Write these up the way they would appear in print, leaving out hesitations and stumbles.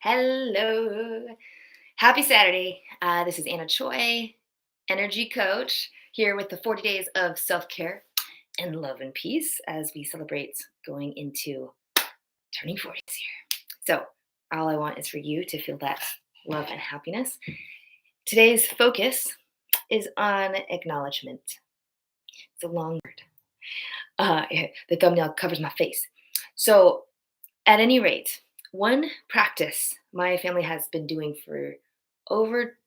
Hello. Happy Saturday. This is Anna Choi, energy coach, here with the 40 days of self care and love and peace as we celebrate going into turning 40s here. So, all I want is for you to feel that love and happiness. Today's focus is on acknowledgement. It's a long word. The thumbnail covers my face. So, at any rate, one practice my family has been doing for over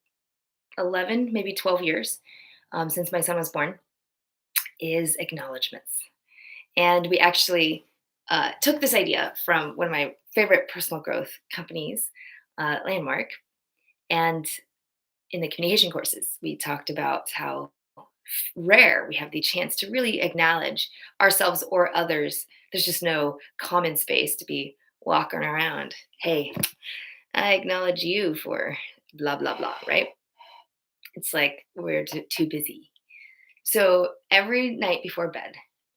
11, maybe 12 years since my son was born is acknowledgments. And we actually took this idea from one of my favorite personal growth companies, Landmark. And in the communication courses, we talked about how rare we have the chance to really acknowledge ourselves or others. There's just no common space to be walking around. Hey, I acknowledge you for blah, blah, blah, right? It's like we're too busy. So every night before bed,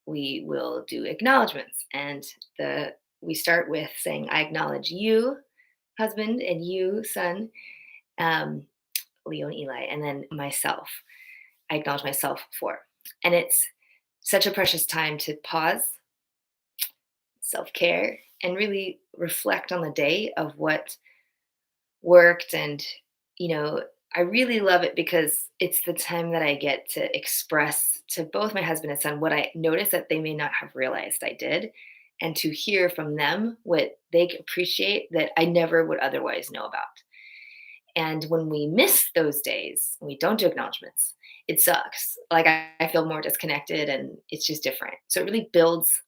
we will do acknowledgments. And we start with saying, I acknowledge you, husband, and you, son, um, Leo and Eli, and then myself. I acknowledge myself for. And it's such a precious time to pause, self care, and really reflect on the day of what worked. And, you know, I really love it because it's the time that I get to express to both my husband and son what I noticed that they may not have realized I did, and to hear from them what they appreciate that I never would otherwise know about. And when we miss those days, we don't do acknowledgments, it sucks. Like I feel more disconnected and it's just different. So it really builds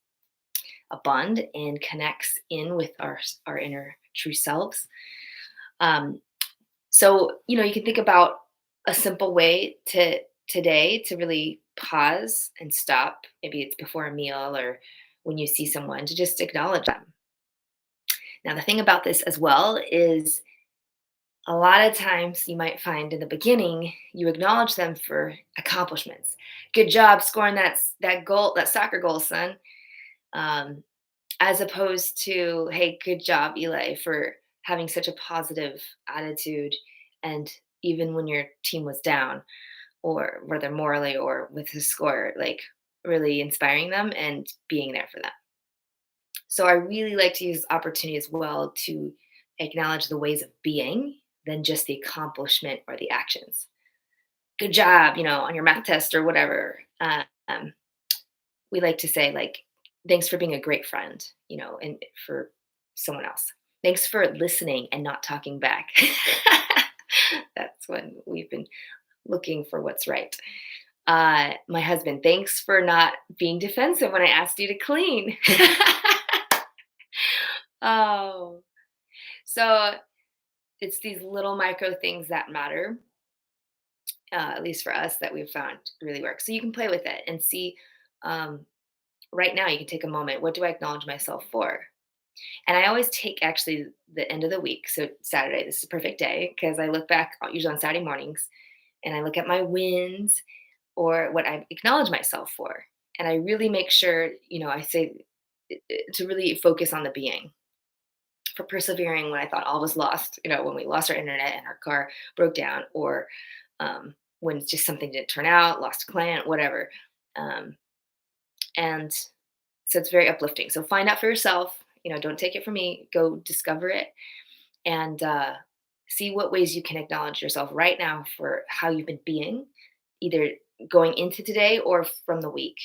a bond and connects in with our inner true selves. Um, so, you can think about a simple way to today to really pause and stop. Maybe it's before a meal or when you see someone to just acknowledge them. Now, the thing about this as well is a lot of times you might find in the beginning you acknowledge them for accomplishments. Good job scoring that goal, that soccer goal, son. Um, as opposed to, hey, good job, Eli, for having such a positive attitude, and even when your team was down, or whether morally or with the score, like really inspiring them and being there for them. So I really like to use this opportunity as well to acknowledge the ways of being than just the accomplishment or the actions. Good job, on your math test or whatever. We like to say, like, thanks for being a great friend, and for someone else. Thanks for listening and not talking back. That's when we've been looking for what's right. My husband, thanks for not being defensive when I asked you to clean. Oh, so it's these little micro things that matter, at least for us, that we've found really work. So you can play with it and see. Um, right now, you can take a moment. What do I acknowledge myself for? And I always take actually the end of the week. So Saturday, this is a perfect day because I look back usually on Saturday mornings and I look at my wins or what I acknowledge myself for. And I really make sure, I say to really focus on the being, for persevering when I thought all was lost, when we lost our internet and our car broke down, or when just something didn't turn out, lost a client, whatever. Um, and so it's very uplifting. So find out for yourself, don't take it from me, go discover it, and see what ways you can acknowledge yourself right now for how you've been being, either going into today or from the week.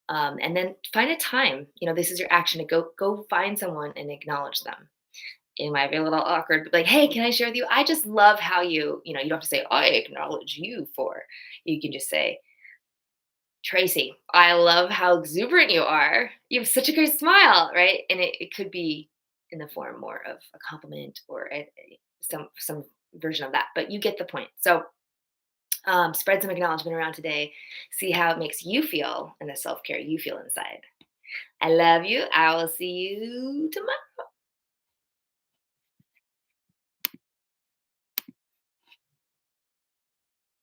And then find a time, this is your action to go find someone and acknowledge them. It might be a little awkward, but like, hey, can I share with you? I just love how you don't have to say, I acknowledge you for. You can just say, Tracy, I love how exuberant you are. You have such a great smile, right? And it could be in the form more of a compliment or some version of that, but you get the point. So spread some acknowledgement around today. See how it makes you feel and the self care you feel inside. I love you. I will see you tomorrow.